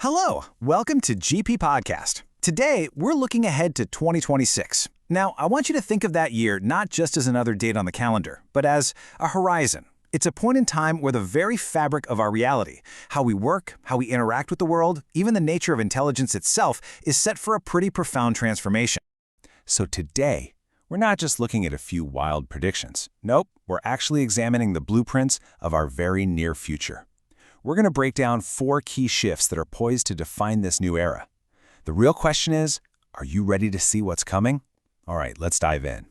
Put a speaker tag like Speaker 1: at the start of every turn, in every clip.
Speaker 1: Hello, welcome to GP Podcast. Today, we're looking ahead to 2026. Now, I want you to think of that year not just as another date on the calendar, but as a horizon. It's a point in time where the very fabric of our reality, how we work, how we interact with the world, even the nature of intelligence itself, is set for a pretty profound transformation. So today, we're not just looking at a few wild predictions. Nope, we're actually examining the blueprints of our very near future. We're going to break down 4 key shifts that are poised to define this new era. The real question is, are you ready to see what's coming? All right, let's dive in.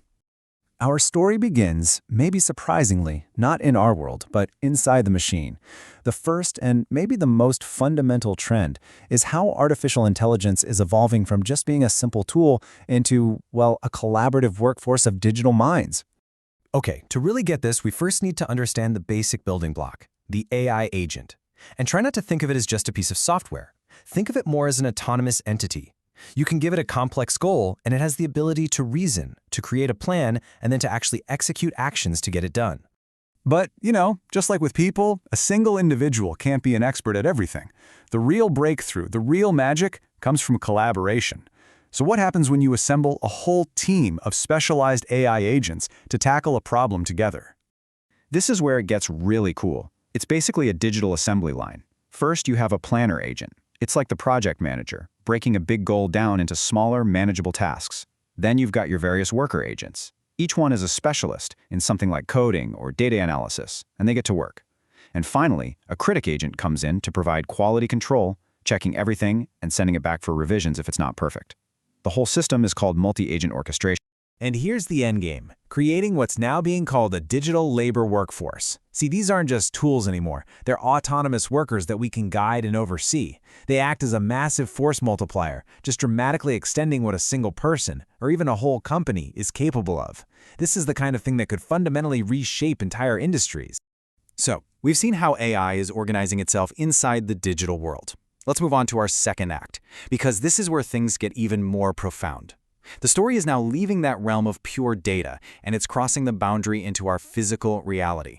Speaker 1: Our story begins, maybe surprisingly, not in our world, but inside the machine. The first and maybe the most fundamental trend is how artificial intelligence is evolving from just being a simple tool into, well, a collaborative workforce of digital minds. Okay, to really get this, we first need to understand the basic building block, the AI agent. And try not to think of it as just a piece of software. Think of it more as an autonomous entity. You can give it a complex goal, and it has the ability to reason, to create a plan, and then to actually execute actions to get it done.
Speaker 2: But, just like with people, a single individual can't be an expert at everything. The real breakthrough, the real magic, comes from collaboration. So what happens when you assemble a whole team of specialized AI agents to tackle a problem together? This is where it gets really cool. It's basically a digital assembly line. First, you have a planner agent. It's like the project manager, breaking a big goal down into smaller, manageable tasks. Then you've got your various worker agents. Each one is a specialist in something like coding or data analysis, and they get to work. And finally, a critic agent comes in to provide quality control, checking everything and sending it back for revisions if it's not perfect. The whole system is called multi-agent orchestration.
Speaker 1: And here's the endgame, creating what's now being called a digital labor workforce. See, these aren't just tools anymore. They're autonomous workers that we can guide and oversee. They act as a massive force multiplier, just dramatically extending what a single person, or even a whole company, is capable of. This is the kind of thing that could fundamentally reshape entire industries. So, we've seen how AI is organizing itself inside the digital world. Let's move on to our second act, because this is where things get even more profound. The story is now leaving that realm of pure data, and it's crossing the boundary into our physical reality.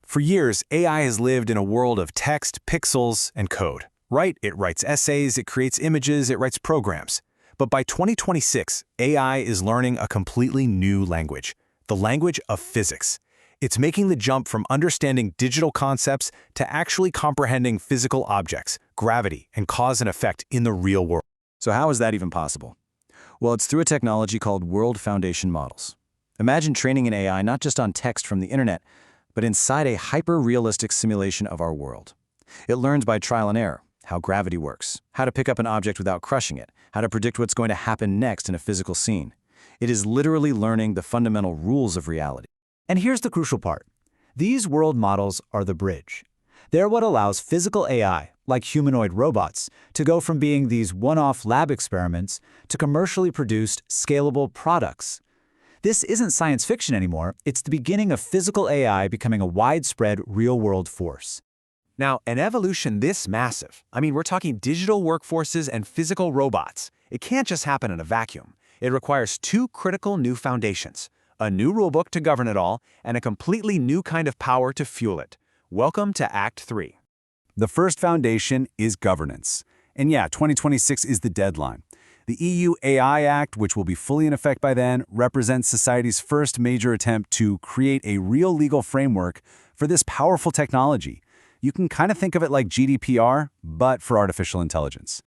Speaker 1: For years, AI has lived in a world of text, pixels, and code. Right? It writes essays, it creates images, it writes programs. But by 2026, AI is learning a completely new language, the language of physics. It's making the jump from understanding digital concepts to actually comprehending physical objects, gravity, and cause and effect in the real world.
Speaker 2: So how is that even possible? Well, it's through a technology called World Foundation models. Imagine training an AI not just on text from the internet, but inside a hyper-realistic simulation of our world. It learns by trial and error, how gravity works, how to pick up an object without crushing it, how to predict what's going to happen next in a physical scene. It is literally learning the fundamental rules of reality.
Speaker 3: And here's the crucial part. These world models are the bridge. They're what allows physical AI, like humanoid robots, to go from being these one-off lab experiments to commercially produced, scalable products. This isn't science fiction anymore. It's the beginning of physical AI becoming a widespread, real-world force.
Speaker 1: Now, an evolution this massive, we're talking digital workforces and physical robots. It can't just happen in a vacuum. It requires 2 critical new foundations, a new rulebook to govern it all, and a completely new kind of power to fuel it. Welcome to Act 3.
Speaker 2: The first foundation is governance. And yeah, 2026 is the deadline. The EU AI Act, which will be fully in effect by then, represents society's first major attempt to create a real legal framework for this powerful technology. You can kind of think of it like GDPR, but for artificial intelligence.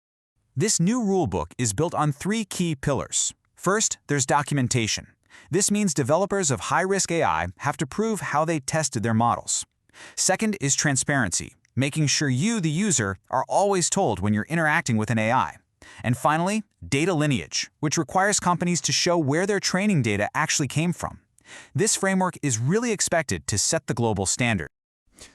Speaker 1: This new rulebook is built on 3 key pillars. First, there's documentation. This means developers of high-risk AI have to prove how they tested their models. Second is transparency, making sure you, the user, are always told when you're interacting with an AI. And finally, data lineage, which requires companies to show where their training data actually came from. This framework is really expected to set the global standard.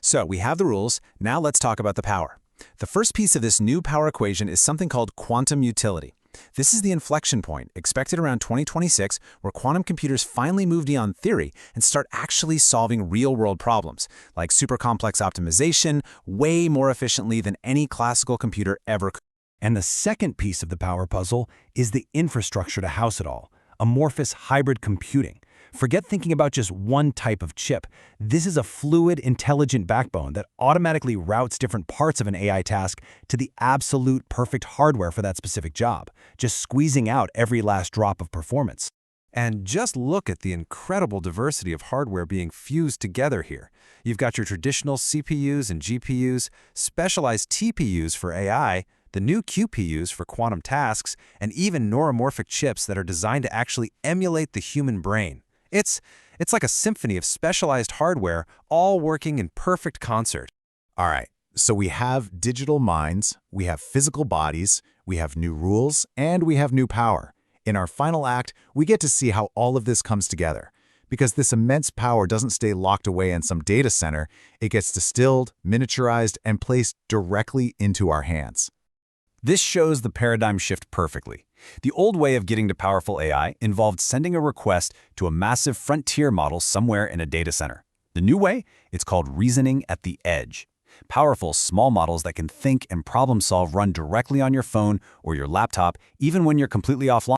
Speaker 1: So we have the rules, now let's talk about the power. The first piece of this new power equation is something called quantum utility. This is the inflection point, expected around 2026, where quantum computers finally move beyond theory and start actually solving real-world problems, like super complex optimization, way more efficiently than any classical computer ever could.
Speaker 2: And the second piece of the power puzzle is the infrastructure to house it all, amorphous hybrid computing. Forget thinking about just one type of chip. This is a fluid, intelligent backbone that automatically routes different parts of an AI task to the absolute perfect hardware for that specific job, just squeezing out every last drop of performance.
Speaker 4: And just look at the incredible diversity of hardware being fused together here. You've got your traditional CPUs and GPUs, specialized TPUs for AI, the new QPUs for quantum tasks, and even neuromorphic chips that are designed to actually emulate the human brain. It's like a symphony of specialized hardware all working in perfect concert.
Speaker 1: All right, so we have digital minds, we have physical bodies, we have new rules, and we have new power. In our final act, we get to see how all of this comes together. Because this immense power doesn't stay locked away in some data center, it gets distilled, miniaturized, and placed directly into our hands.
Speaker 2: This shows the paradigm shift perfectly. The old way of getting to powerful AI involved sending a request to a massive frontier model somewhere in a data center. The new way, it's called reasoning at the edge. Powerful, small models that can think and problem solve run directly on your phone or your laptop, even when you're completely offline.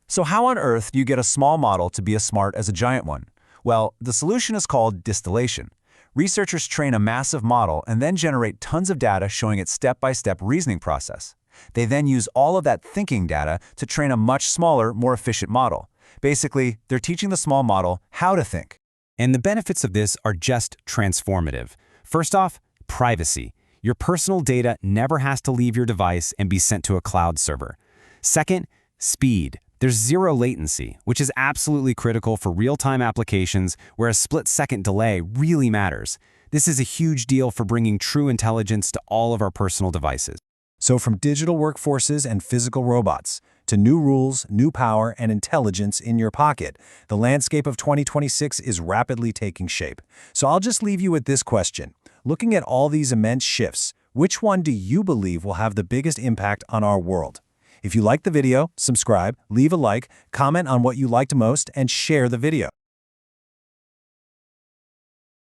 Speaker 2: So how on earth do you get a small model to be as smart as a giant one? Well, the solution is called distillation. Researchers train a massive model and then generate tons of data showing its step-by-step reasoning process. They then use all of that thinking data to train a much smaller, more efficient model. Basically, they're teaching the small model how to think. And the benefits of this are just transformative. First off, privacy. Your personal data never has to leave your device and be sent to a cloud server. Second, speed. There's zero latency, which is absolutely critical for real-time applications where a split-second delay really matters. This is a huge deal for bringing true intelligence to all of our personal devices.
Speaker 1: So from digital workforces and physical robots, to new rules, new power, and intelligence in your pocket, the landscape of 2026 is rapidly taking shape. So I'll just leave you with this question. Looking at all these immense shifts, which one do you believe will have the biggest impact on our world? If you liked the video, subscribe, leave a like, comment on what you liked most, and share the video.